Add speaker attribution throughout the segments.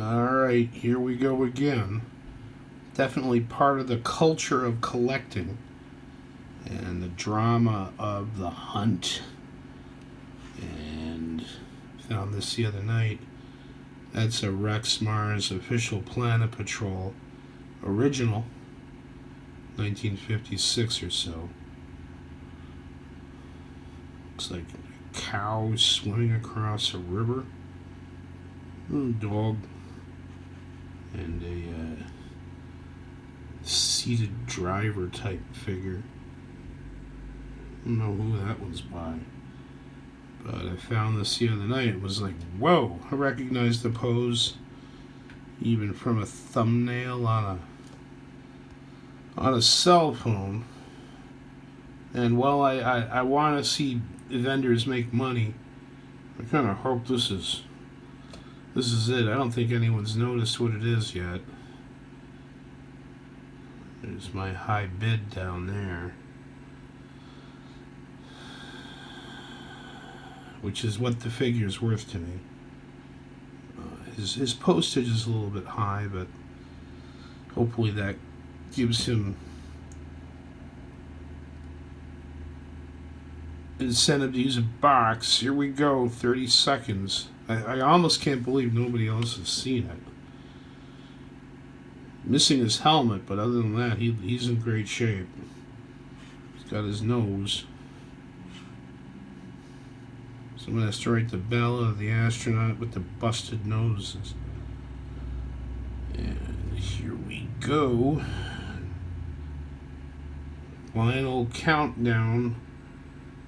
Speaker 1: Alright, here we go again. Definitely part of the culture of collecting and the drama of the hunt. And found this the other night. That's a Rex Mars Official Planet Patrol original, 1956 or so. Looks like a cow swimming across a river. Little dog. And a seated driver type figure. I don't know who that was by. But I found this the other night. It was like, whoa! I recognized the pose even from a thumbnail on a cell phone. And while I want to see vendors make money, I kind of hope this is it. I don't think anyone's noticed what it is yet. There's my high bid down there, which is what the figure's worth to me. His postage is a little bit high, but hopefully that gives him incentive to use a box. Here we go, 30 seconds. I almost can't believe nobody else has seen it. Missing his helmet, but other than that, he's in great shape. He's got his nose. Someone has to write the ballad of the astronaut with the busted noses. And here we go. Final countdown.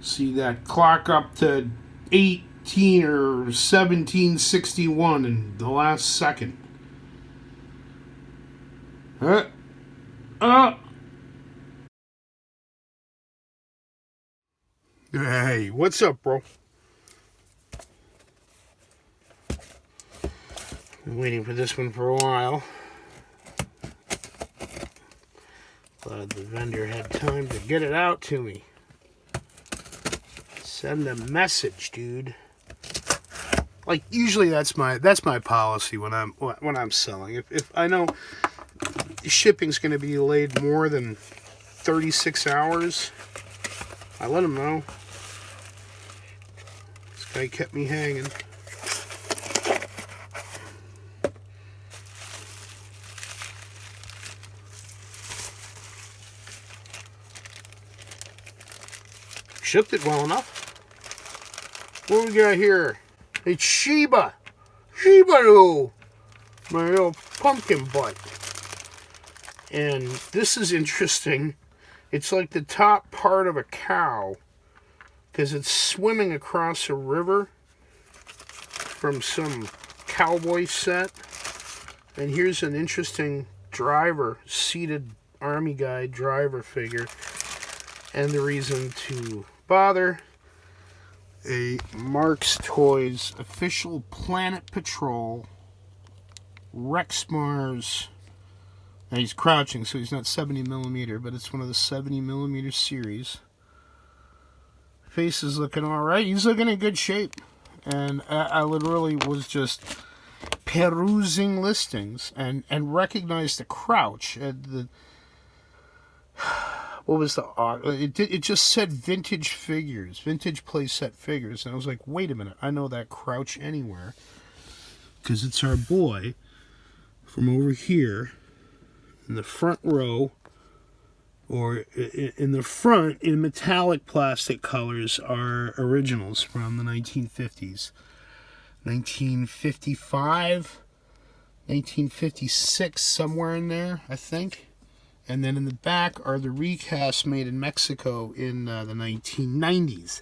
Speaker 1: See that clock up to 18 or 1761 in the last second. Hey, what's up, bro? Been waiting for this one for a while. Glad the vendor had time to get it out to me. Send a message, dude. Like usually that's my policy when I'm selling. If I know shipping's going to be delayed more than 36 hours, I let them know. This guy kept me hanging. Shipped it well enough. What we got here? It's Shiba. Shiba-Inu. My little pumpkin butt. And this is interesting. It's like the top part of a cow, because it's swimming across a river from some cowboy set. And here's an interesting driver, seated army guy driver figure. And the reason to bother: a Marx Toys Official Planet Patrol Rex Mars. Now he's crouching, so he's not 70mm, but it's one of the 70mm series. Face is looking alright. He's looking in good shape. And I literally was just perusing listings and recognized the crouch. What was the it just said vintage figures, vintage playset figures, and I was like, wait a minute, I know that crouch anywhere, because it's our boy from over here in the front row, or in the front in metallic plastic colors, are originals from the 1950s, 1955, 1956, somewhere in there, I think. And then in the back are the recasts made in Mexico in the 1990s.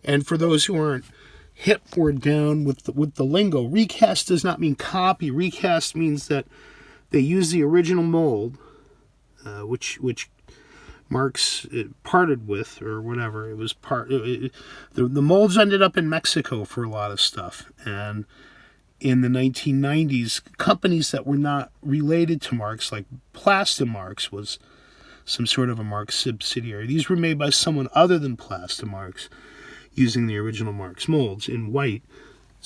Speaker 1: And for those who aren't hip or down with the lingo, recast does not mean copy. Recast means that they use the original mold, which Marx parted with, or whatever. It was the molds ended up in Mexico for a lot of stuff. And in the 1990s, companies that were not related to Marx, like Plastimarx was some sort of a Marx subsidiary. These were made by someone other than Plastimarx, using the original Marx molds in white.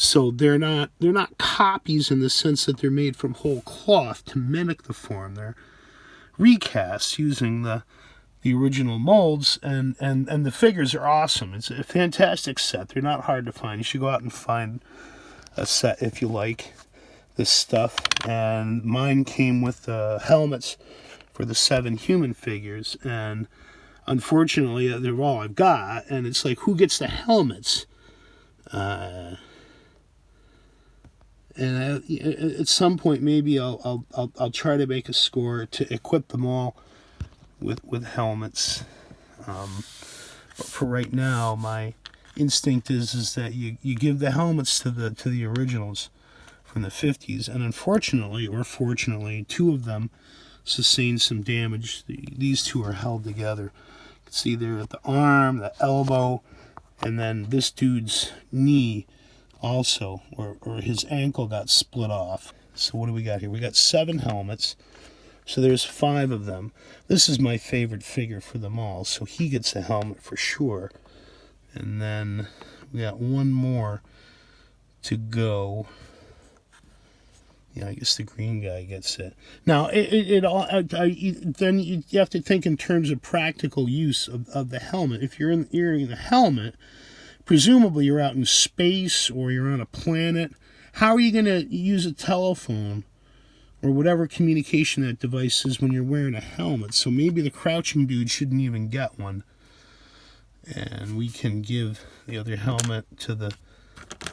Speaker 1: So they're not copies in the sense that they're made from whole cloth to mimic the form. They're recasts using the original molds, and the figures are awesome. It's a fantastic set. They're not hard to find. You should go out and find a set if you like this stuff. And mine came with the helmets for the 7 human figures, and unfortunately they're all I've got, and it's like, who gets the helmets? And at some point maybe I'll try to make a score to equip them all with helmets. But for right now, my instinct is that you give the helmets to the originals from the 50s, and unfortunately or fortunately, 2 of them sustained some damage. These 2 are held together. You can see there at the arm, the elbow, and then this dude's knee also, or his ankle got split off. So what do we got here? We got 7 helmets. So there's 5 of them. This is my favorite figure for them all, so he gets a helmet for sure. And then we got 1 more to go. Yeah, I guess the green guy gets it. Now, then you have to think in terms of practical use of the helmet. If you're wearing the helmet, presumably you're out in space or you're on a planet. How are you going to use a telephone or whatever communication that device is when you're wearing a helmet? So maybe the crouching dude shouldn't even get one. And we can give the other helmet to the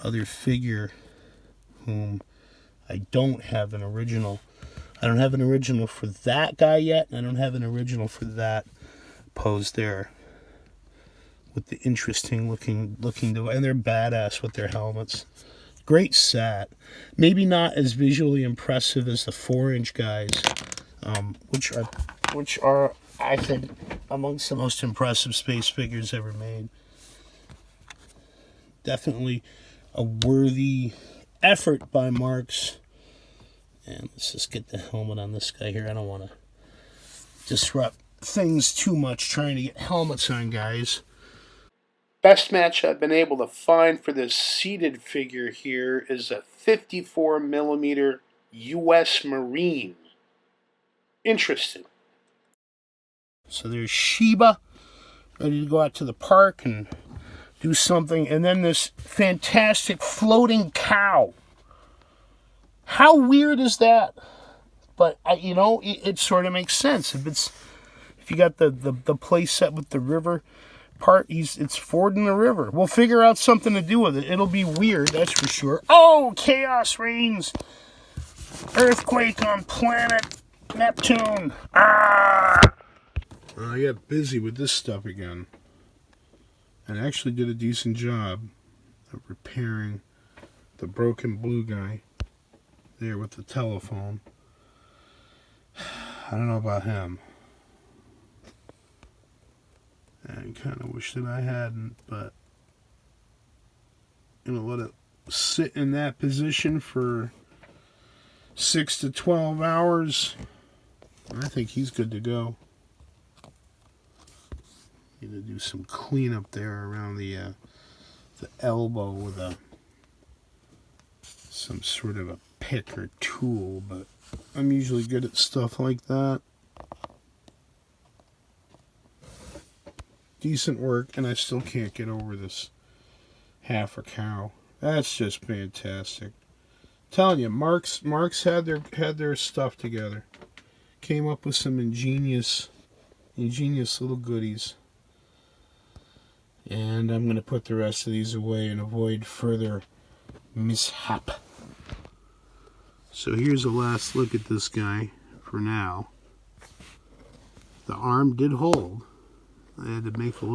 Speaker 1: other figure whom I don't have an original. I don't have an original for that guy yet, and I don't have an original for that pose there with the interesting looking device. And they're badass with their helmets. Great set. Maybe not as visually impressive as the 4-inch guys, which are I think amongst the most impressive space figures ever made. Definitely a worthy effort by Marx. And let's just get the helmet on this guy here. I don't want to disrupt things too much trying to get helmets on guys. Best match I've been able to find for this seated figure here is a 54mm US Marine. Interesting. So there's Sheba, ready to go out to the park and do something. And then this fantastic floating cow. How weird is that? But, it sort of makes sense. If you got the playset with the river part, it's fording the river. We'll figure out something to do with it. It'll be weird, that's for sure. Oh, chaos reigns. Earthquake on planet Neptune. Ah! I got busy with this stuff again. And actually did a decent job of repairing the broken blue guy there with the telephone. I don't know about him. I kind of wish that I hadn't, but let it sit in that position for 6 to 12 hours. I think he's good to go. Need to do some cleanup there around the elbow with some sort of a pick or tool, but I'm usually good at stuff like that. Decent work, and I still can't get over this half a cow. That's just fantastic. I'm telling you, Marx had their stuff together. Came up with some ingenious little goodies. And I'm going to put the rest of these away and avoid further mishap. So here's a last look at this guy for now. The arm did hold. I had to make a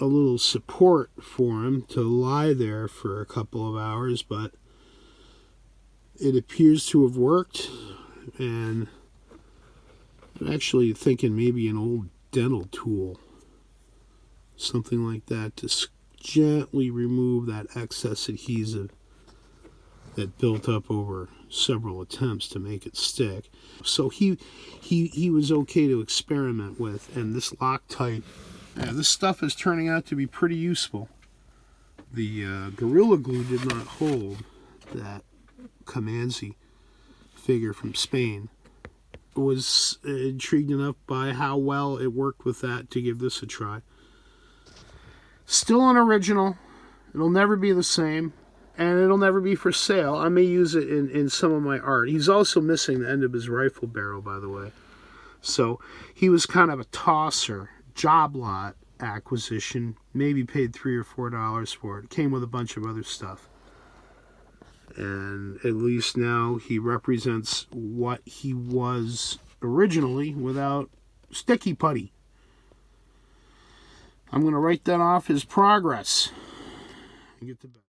Speaker 1: little support for him to lie there for a couple of hours, but it appears to have worked. And I'm actually thinking maybe an old dental tool, something like that, to gently remove that excess adhesive that built up over several attempts to make it stick. So he was okay to experiment with, and this Loctite, this stuff is turning out to be pretty useful. The Gorilla Glue did not hold that Comanzi figure from Spain. I was intrigued enough by how well it worked with that to give this a try. Still an original. It'll never be the same, and it'll never be for sale. I may use it in some of my art. He's also missing the end of his rifle barrel, by the way. So he was kind of a tosser, job lot acquisition. Maybe paid $3 or $4 for it. Came with a bunch of other stuff. And at least now he represents what he was originally without sticky putty. I'm going to write that off as progress and get to bed.